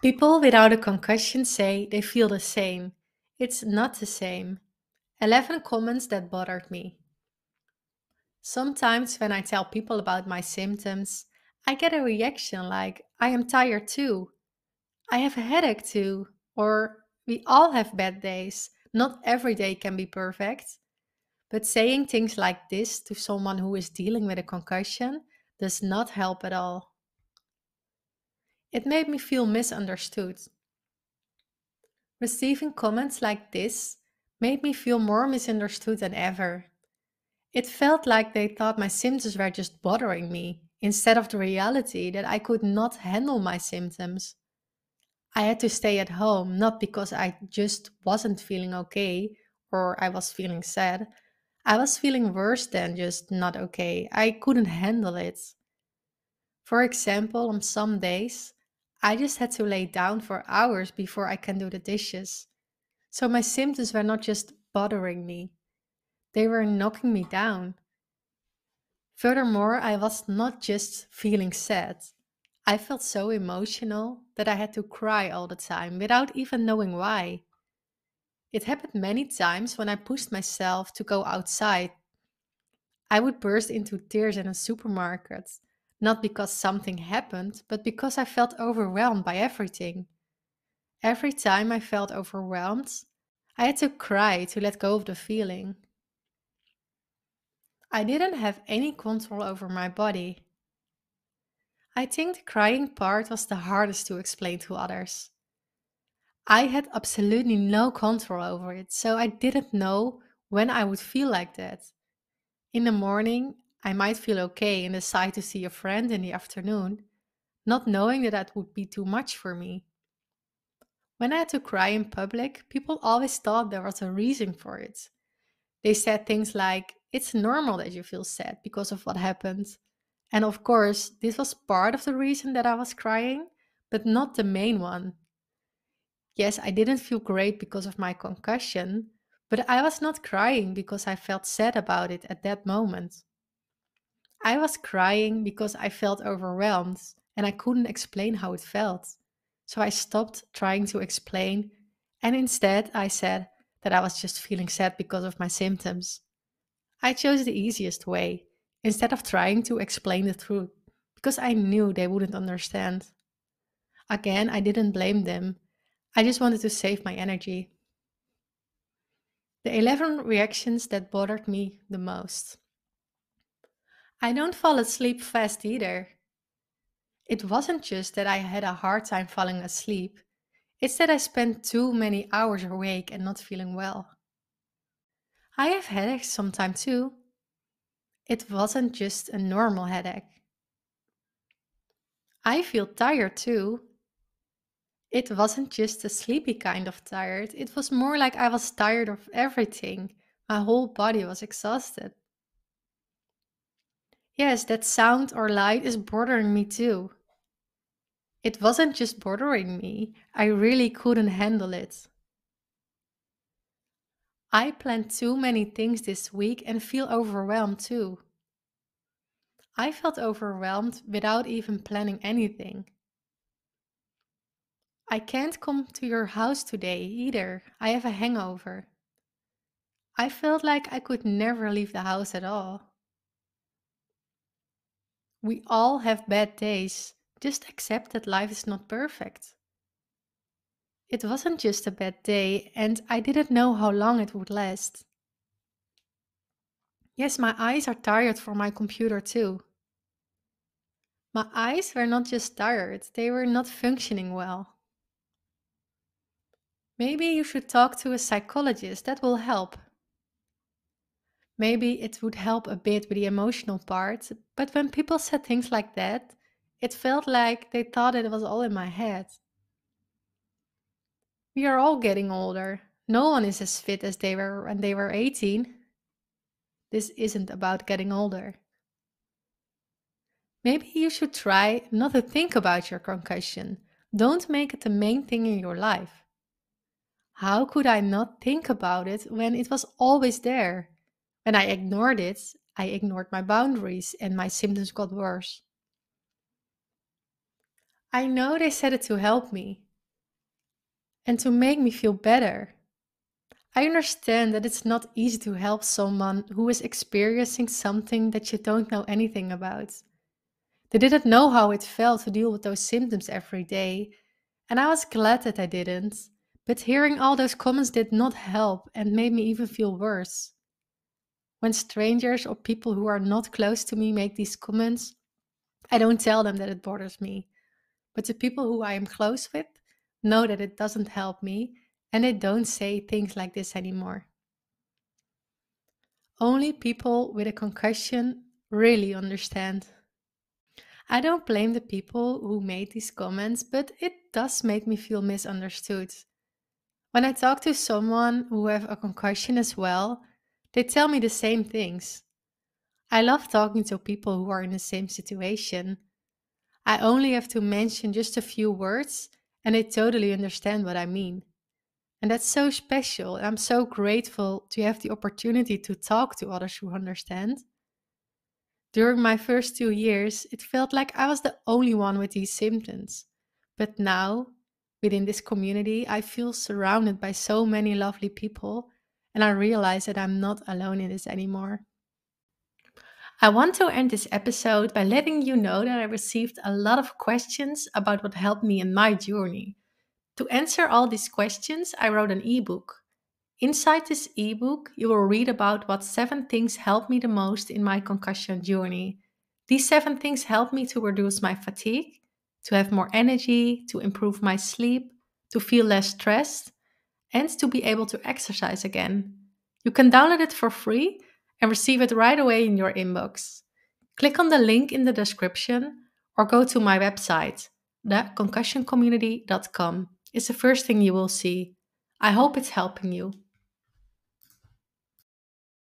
People without a concussion say they feel the same. It's not the same. 11 comments that bothered me. Sometimes when I tell people about my symptoms, I get a reaction like, I am tired too. I have a headache too. Or we all have bad days. Not every day can be perfect. But saying things like this to someone who is dealing with a concussion does not help at all. It made me feel misunderstood. Receiving comments like this made me feel more misunderstood than ever. It felt like they thought my symptoms were just bothering me, instead of the reality that I could not handle my symptoms. I had to stay at home, not because I just wasn't feeling okay or I was feeling sad. I was feeling worse than just not okay. I couldn't handle it. For example, on some days, I just had to lay down for hours before I can do the dishes. So my symptoms were not just bothering me, they were knocking me down. Furthermore, I was not just feeling sad. I felt so emotional that I had to cry all the time without even knowing why. It happened many times when I pushed myself to go outside. I would burst into tears in a supermarket, not because something happened, but because I felt overwhelmed by everything. Every time I felt overwhelmed, I had to cry to let go of the feeling. I didn't have any control over my body. I think the crying part was the hardest to explain to others. I had absolutely no control over it, so I didn't know when I would feel like that. In the morning, I might feel okay and decide to see a friend in the afternoon, not knowing that that would be too much for me. When I had to cry in public, people always thought there was a reason for it. They said things like, it's normal that you feel sad because of what happened. And of course, this was part of the reason that I was crying, but not the main one. Yes, I didn't feel great because of my concussion, but I was not crying because I felt sad about it at that moment. I was crying because I felt overwhelmed and I couldn't explain how it felt. So I stopped trying to explain and instead I said that I was just feeling sad because of my symptoms. I chose the easiest way instead of trying to explain the truth because I knew they wouldn't understand. Again, I didn't blame them. I just wanted to save my energy. The 11 reactions that bothered me the most. I don't fall asleep fast either. It wasn't just that I had a hard time falling asleep, it's that I spent too many hours awake and not feeling well. I have headaches sometimes too. It wasn't just a normal headache. I feel tired too. It wasn't just a sleepy kind of tired, it was more like I was tired of everything. My whole body was exhausted. Yes, that sound or light is bothering me too. It wasn't just bothering me, I really couldn't handle it. I planned too many things this week and feel overwhelmed too. I felt overwhelmed without even planning anything. I can't come to your house today either. I have a hangover. I felt like I could never leave the house at all. We all have bad days. Just accept that life is not perfect. It wasn't just a bad day, and I didn't know how long it would last. Yes, my eyes are tired from my computer too. My eyes were not just tired, they were not functioning well. Maybe you should talk to a psychologist, that will help. Maybe it would help a bit with the emotional part, but when people said things like that, it felt like they thought it was all in my head. We are all getting older. No one is as fit as they were when they were 18. This isn't about getting older. Maybe you should try not to think about your concussion. Don't make it the main thing in your life. How could I not think about it when it was always there? When I ignored it, I ignored my boundaries and my symptoms got worse. I know they said it to help me, and to make me feel better. I understand that it's not easy to help someone who is experiencing something that you don't know anything about. They didn't know how it felt to deal with those symptoms every day, and I was glad that I didn't. But hearing all those comments did not help and made me even feel worse. When strangers or people who are not close to me make these comments, I don't tell them that it bothers me. But the people who I am close with know that it doesn't help me and they don't say things like this anymore. Only people with a concussion really understand. I don't blame the people who made these comments, but it does make me feel misunderstood. When I talk to someone who have a concussion as well, they tell me the same things. I love talking to people who are in the same situation. I only have to mention just a few words and they totally understand what I mean. And that's so special. I'm so grateful to have the opportunity to talk to others who understand. During my first 2 years, it felt like I was the only one with these symptoms. But now, within this community, I feel surrounded by so many lovely people, and I realize that I'm not alone in this anymore. I want to end this episode by letting you know that I received a lot of questions about what helped me in my journey. To answer all these questions, I wrote an ebook. Inside this ebook, you will read about what 7 things helped me the most in my concussion journey. These 7 things helped me to reduce my fatigue, to have more energy, to improve my sleep, to feel less stressed, and to be able to exercise again. You can download it for free and receive it right away in your inbox. Click on the link in the description or go to my website, theconcussioncommunity.com. It's the first thing you will see. I hope it's helping you.